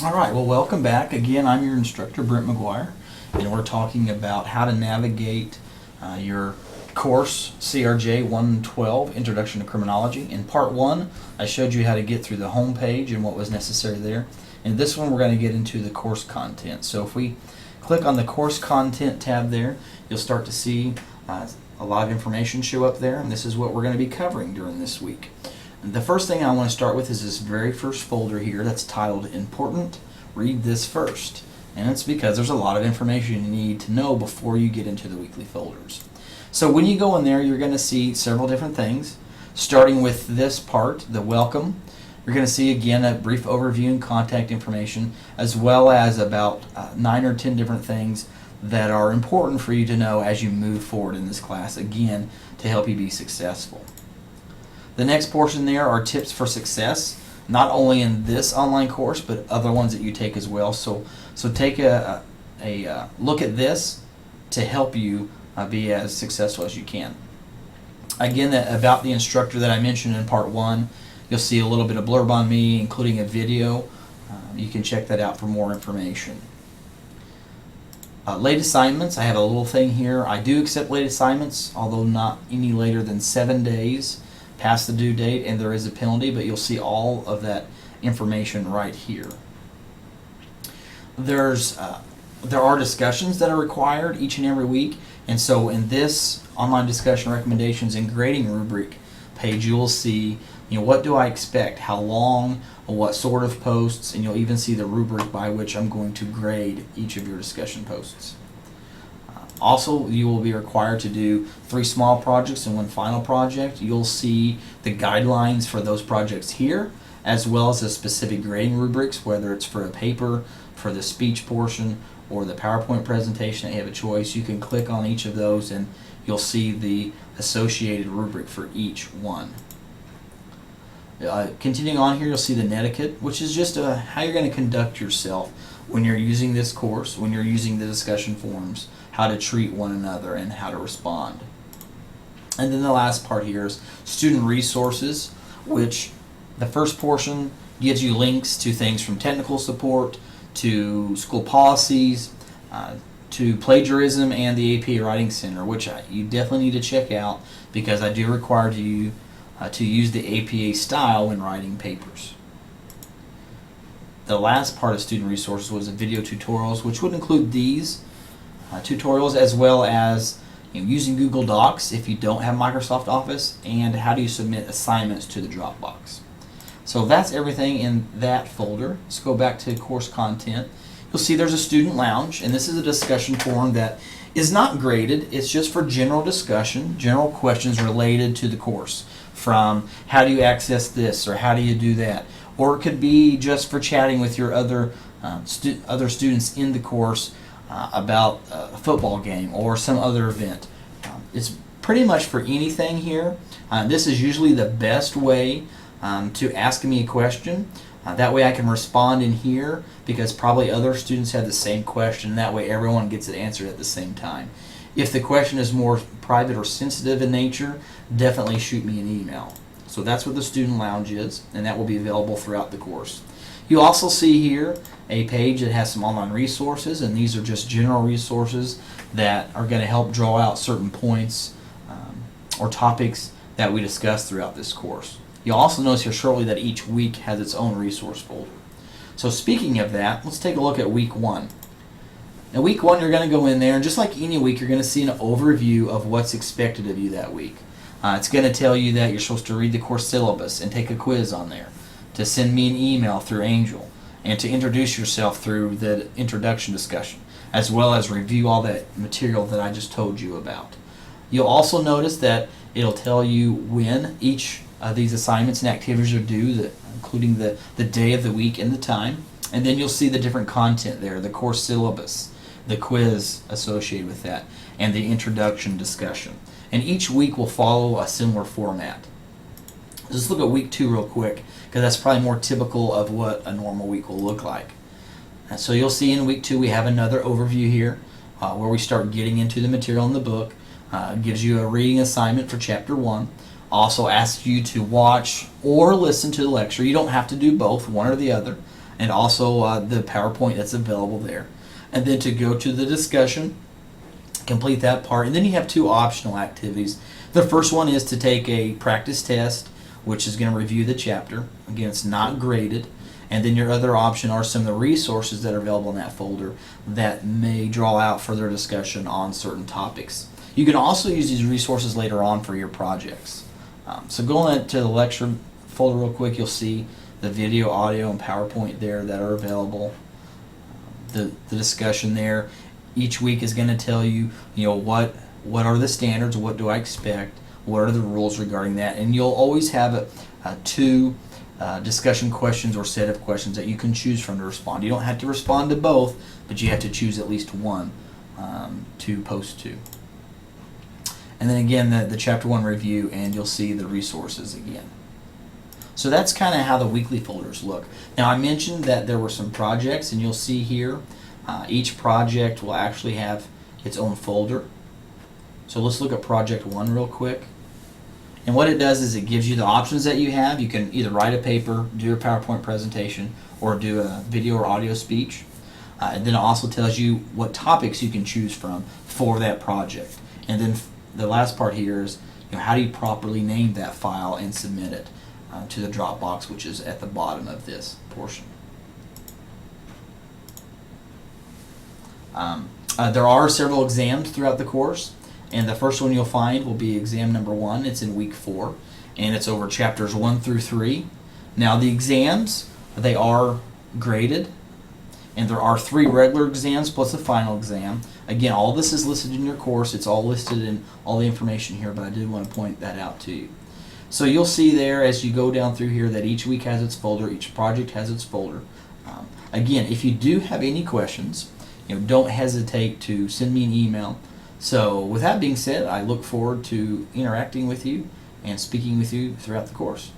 All right, well, welcome back. Again, I'm your instructor, Brent Maguire, and we're talking about how to navigate your course, CRJ 112, Introduction to Criminology. In part one, I showed you how to get through the home page and what was necessary there. In this one, we're going to get into the course content. So if we click on the course content tab there, you'll start to see a lot of information show up there, and this is what we're going to be covering during this week. The first thing I want to start with is this very first folder here that's titled Important. Read this first. And it's because there's a lot of information you need to know before you get into the weekly folders. So when you go in there, you're going to see several different things. Starting with this part, the welcome, you're going to see again a brief overview and contact information, as well as about 9 or 10 different things that are important for you to know as you move forward in this class, again, to help you be successful. The next portion there are tips for success, not only in this online course, but other ones that you take as well. So take a look at this to help you be as successful as you can. Again, about the instructor that I mentioned in part one, you'll see a little bit of blurb on me, including a video. You can check that out for more information. Late assignments, I have a little thing here. I do accept late assignments, although not any later than 7 days past the due date, and there is a penalty, but you'll see all of that information right here. There are discussions that are required each and every week, and so in this online discussion recommendations and grading rubric page, you will see, what do I expect, how long, what sort of posts, and you'll even see the rubric by which I'm going to grade each of your discussion posts. Also, you will be required to do 3 small projects and 1 final project. You'll see the guidelines for those projects here, as well as the specific grading rubrics, whether it's for a paper, for the speech portion, or the PowerPoint presentation. You have a choice. You can click on each of those and you'll see the associated rubric for each one. Continuing on here, you'll see the netiquette, which is just how you're going to conduct yourself when you're using this course, when you're using the discussion forums, how to treat one another, and how to respond. And then the last part here is student resources, which the first portion gives you links to things from technical support to school policies, to plagiarism and the APA Writing Center, which you definitely need to check out because I do require you to use the APA style when writing papers. The last part of student resources was the video tutorials, which would include these tutorials, as well as using Google Docs if you don't have Microsoft Office, and how do you submit assignments to the Dropbox. So that's everything in that folder. Let's go back to course content. You'll see there's a student lounge, and this is a discussion forum that is not graded. It's just for general discussion, general questions related to the course, from how do you access this or how do you do that, or it could be just for chatting with your other students in the course about a football game or some other event. It's pretty much for anything here. This is usually the best way to ask me a question. That way I can respond in here because probably other students have the same question. That way everyone gets it answered at the same time. If the question is more private or sensitive in nature, definitely shoot me an email. So that's what the student lounge is, and that will be available throughout the course. You also see here a page that has some online resources, and these are just general resources that are going to help draw out certain points or topics that we discuss throughout this course. You'll also notice here shortly that each week has its own resource folder. So speaking of that, let's take a look at week 1. Now week 1, you're going to go in there, and just like any week, you're going to see an overview of what's expected of you that week. It's going to tell you that you're supposed to read the course syllabus and take a quiz on there, to send me an email through Angel, and to introduce yourself through the introduction discussion, as well as review all that material that I just told you about. You'll also notice that it'll tell you when each of these assignments and activities are due, including the day of the week and the time. And then you'll see the different content there, the course syllabus, the quiz associated with that, and the introduction discussion. And each week will follow a similar format. Let's look at week 2 real quick, because that's probably more typical of what a normal week will look like. And so you'll see in week 2 we have another overview here where we start getting into the material in the book. It gives you a reading assignment for chapter 1. Also asks you to watch or listen to the lecture. You don't have to do both, one or the other. and also the PowerPoint that's available there. And then to go to the discussion, complete that part, and then you have two optional activities. The first one is to take a practice test, which is going to review the chapter. Again, it's not graded. And then your other option are some of the resources that are available in that folder that may draw out further discussion on certain topics. You can also use these resources later on for your projects. So going to the lecture folder real quick, you'll see the video, audio, and PowerPoint there that are available. The discussion there each week is going to tell you, what are the standards, what do I expect, what are the rules regarding that, and you'll always have two discussion questions or set of questions that you can choose from to respond. You don't have to respond to both, but you have to choose at least one to post to. And then again, the Chapter 1 review, and you'll see the resources again. So that's kind of how the weekly folders look. Now I mentioned that there were some projects, and you'll see here each project will actually have its own folder. So let's look at Project 1 real quick. And what it does is it gives you the options that you have. You can either write a paper, do a PowerPoint presentation, or do a video or audio speech. And then it also tells you what topics you can choose from for that project. And then the last part here is, how do you properly name that file and submit it to the Dropbox, which is at the bottom of this portion. There are several exams throughout the course, and the first one you'll find will be exam number 1. It's in week 4, and it's over chapters 1 through 3. Now the exams, they are graded, and there are 3 regular exams plus a final exam. Again, all this is listed in your course. It's all listed in all the information here, but I did want to point that out to you. So you'll see there as you go down through here that each week has its folder, each project has its folder. Again, if you do have any questions, don't hesitate to send me an email. So with that being said, I look forward to interacting with you and speaking with you throughout the course.